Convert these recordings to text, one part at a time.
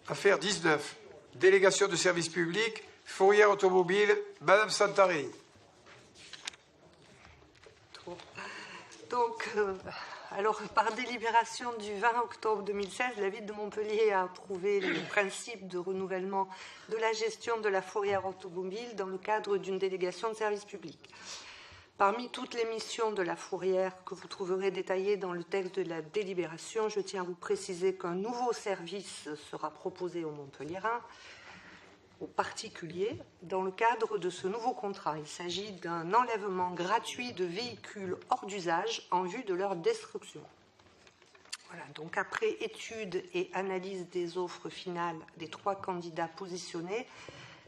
Affaire 19. Délégation de service public, fourrière automobile, Madame Santarelli. Donc, alors, par délibération du 20 octobre 2016, la ville de Montpellier a approuvé le principe de renouvellement de la gestion de la fourrière automobile dans le cadre d'une délégation de service public. Parmi toutes les missions de la fourrière que vous trouverez détaillées dans le texte de la délibération, je tiens à vous préciser qu'un nouveau service sera proposé aux Montpelliérains, aux particuliers, dans le cadre de ce nouveau contrat. Il s'agit d'un enlèvement gratuit de véhicules hors d'usage en vue de leur destruction. Voilà, donc après étude et analyse des offres finales des 3 candidats positionnés,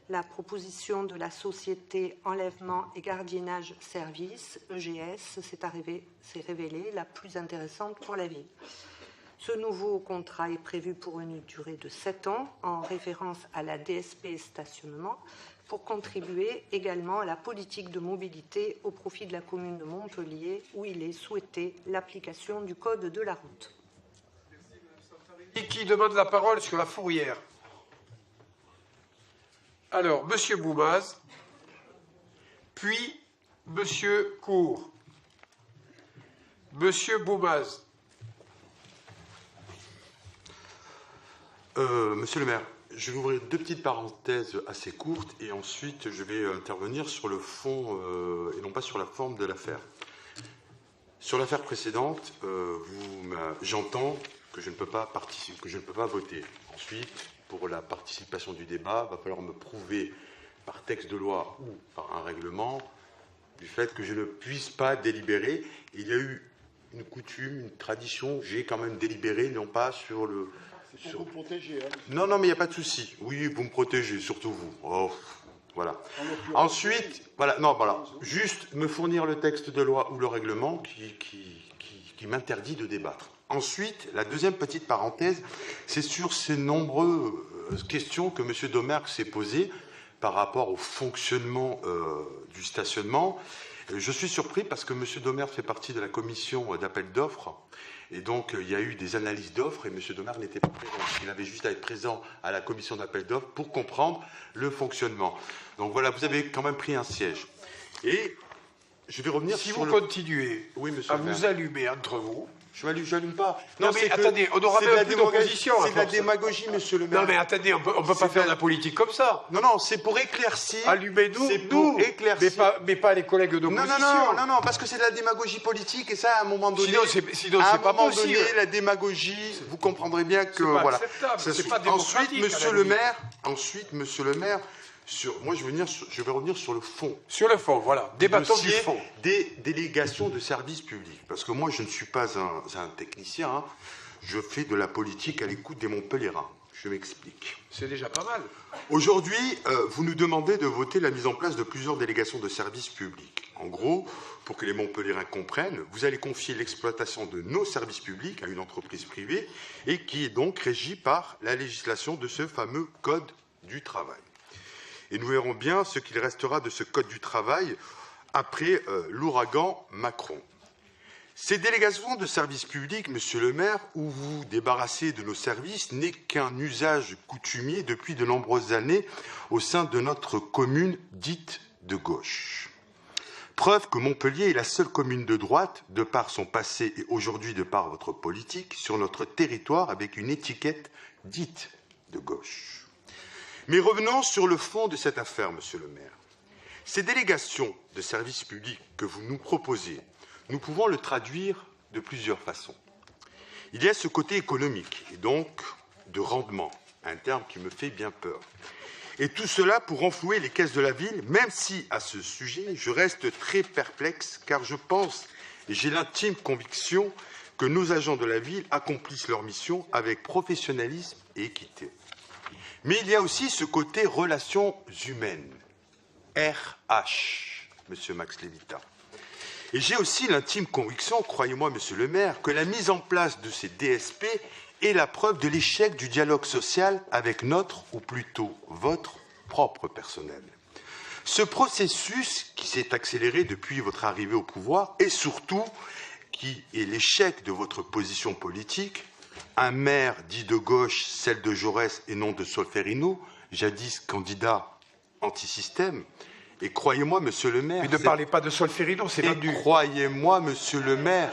la proposition de la société Enlèvement et Gardiennage Service, EGS, s'est révélée la plus intéressante pour la ville. Ce nouveau contrat est prévu pour une durée de 7 ans, en référence à la DSP stationnement, pour contribuer également à la politique de mobilité au profit de la commune de Montpellier, où il est souhaité l'application du code de la route. Et qui demande la parole sur la fourrière? Alors, Monsieur Boumaz, puis Monsieur Cour. Monsieur Boumaz. Monsieur le maire, je vais ouvrir 2 petites parenthèses assez courtes et ensuite je vais intervenir sur le fond et non pas sur la forme de l'affaire. Sur l'affaire précédente, j'entends que je ne peux pas participer, que je ne peux pas voter. Ensuite, pour la participation du débat, il va falloir me prouver par texte de loi ou par un règlement du fait que je ne puisse pas délibérer. Il y a eu une coutume, une tradition, j'ai quand même délibéré, non pas sur le... C'est pour vous protéger. Hein. Non, mais il n'y a pas de souci. Oui, vous me protégez, surtout vous. Oh, voilà. Ensuite, voilà, juste me fournir le texte de loi ou le règlement qui m'interdit de débattre. Ensuite, la deuxième petite parenthèse, c'est sur ces nombreuses questions que M. Domergue s'est posées par rapport au fonctionnement du stationnement. Je suis surpris parce que M. Domergue fait partie de la commission d'appel d'offres. Et donc, il y a eu des analyses d'offres et M. Domergue n'était pas présent. Il avait juste à être présent à la commission d'appel d'offres pour comprendre le fonctionnement. Donc voilà, vous avez quand même pris un siège. Et je vais revenir sur... Si vous continuez à vous allumer entre vous... Je n'allume pas. Non, mais attendez, on aura même plus d'opposition. C'est de la démagogie, monsieur le maire. Non, mais attendez, on ne peut pas faire de la politique comme ça. Non, c'est pour éclaircir. Allumez-nous, c'est pour éclaircir. Mais pas les collègues d'opposition. Non, parce que c'est de la démagogie politique et ça, à un moment donné. Sinon, c'est pas possible. Donné, la démagogie, vous comprendrez bien que. Voilà. C'est pas démocratique. Ensuite, monsieur le maire. Moi, je vais revenir sur le fond. Sur le fond, voilà. Débattons du fond. Des délégations de services publics. Parce que moi, je ne suis pas un technicien. Hein. Je fais de la politique à l'écoute des Montpelliérains. Je m'explique. C'est déjà pas mal. Aujourd'hui, vous nous demandez de voter la mise en place de plusieurs délégations de services publics. En gros, pour que les Montpelliérains comprennent, vous allez confier l'exploitation de nos services publics à une entreprise privée et qui est donc régie par la législation de ce fameux Code du travail. Et nous verrons bien ce qu'il restera de ce Code du travail après l'ouragan Macron. Ces délégations de services publics, monsieur le maire, où vous vous débarrassez de nos services, n'est qu'un usage coutumier depuis de nombreuses années au sein de notre commune dite de gauche. Preuve que Montpellier est la seule commune de droite, de par son passé et aujourd'hui de par votre politique, sur notre territoire avec une étiquette dite de gauche. Mais revenons sur le fond de cette affaire, monsieur le maire. Ces délégations de services publics que vous nous proposez, nous pouvons le traduire de plusieurs façons. Il y a ce côté économique et donc de rendement, un terme qui me fait bien peur. Et tout cela pour renflouer les caisses de la ville, même si, à ce sujet, je reste très perplexe, car je pense et j'ai l'intime conviction que nos agents de la ville accomplissent leur mission avec professionnalisme et équité. Mais il y a aussi ce côté relations humaines, RH, monsieur Max Lévita. Et j'ai aussi l'intime conviction, croyez-moi, monsieur le maire, que la mise en place de ces DSP est la preuve de l'échec du dialogue social avec notre, ou plutôt votre, propre personnel. Ce processus qui s'est accéléré depuis votre arrivée au pouvoir et surtout qui est l'échec de votre position politique un maire dit de gauche, celle de Jaurès et non de Solferino, jadis candidat anti-système. Et croyez-moi, monsieur le maire... Mais ne parlez pas de Solferino, c'est vendu. Croyez-moi, monsieur le maire,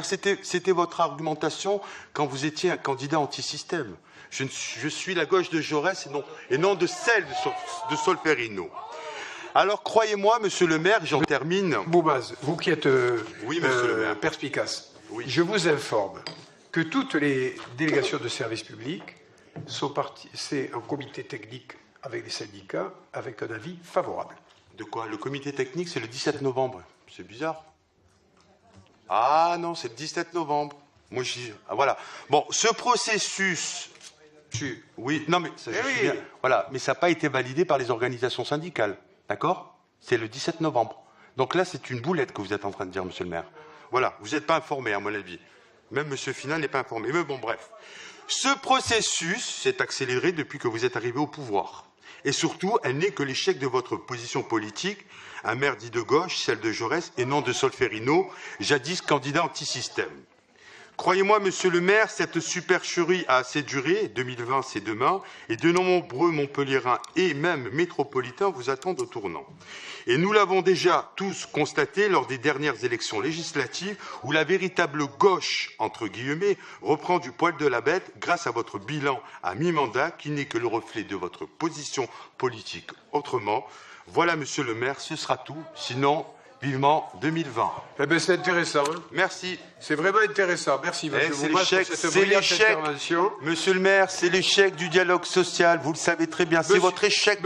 c'était votre argumentation quand vous étiez un candidat anti-système. Je suis la gauche de Jaurès et non de celle de Solferino. Alors, croyez-moi, monsieur le maire, j'en termine. Boumaz, vous qui êtes Oui, monsieur le maire. perspicace, Oui. je vous informe que toutes les délégations de service public c'est un comité technique avec les syndicats, avec un avis favorable. De quoi? Le comité technique, c'est le 17 novembre. C'est bizarre. Ah non, c'est le 17 novembre. Moi, je dis... Ah, voilà. Bon, ce processus... Oui, non, mais ça, je suis bien. Voilà, mais ça n'a pas été validé par les organisations syndicales. D'accord? C'est le 17 novembre. Donc là, c'est une boulette que vous êtes en train de dire, monsieur le maire. Voilà, vous n'êtes pas informé, à mon avis. Même monsieur Finat n'est pas informé. Mais bon, bref. Ce processus s'est accéléré depuis que vous êtes arrivé au pouvoir. Et surtout, elle n'est que l'échec de votre position politique, un maire dit de gauche, celle de Jaurès, et non de Solferino, jadis candidat anti-système. Croyez-moi, monsieur le maire, cette supercherie a assez duré, 2020 c'est demain, et de nombreux Montpelliérains et même métropolitains vous attendent au tournant. Et nous l'avons déjà tous constaté lors des dernières élections législatives, où la véritable gauche, entre guillemets, reprend du poil de la bête grâce à votre bilan à mi-mandat, qui n'est que le reflet de votre position politique. Autrement, voilà, monsieur le maire, ce sera tout, sinon... Vivement 2020. Eh bien, c'est intéressant. Hein. Merci. C'est vraiment intéressant. Merci, monsieur C'est Boumaz, l'échec, pour cette brillante intervention. monsieur le maire, c'est l'échec du dialogue social. Vous le savez très bien, c'est votre échec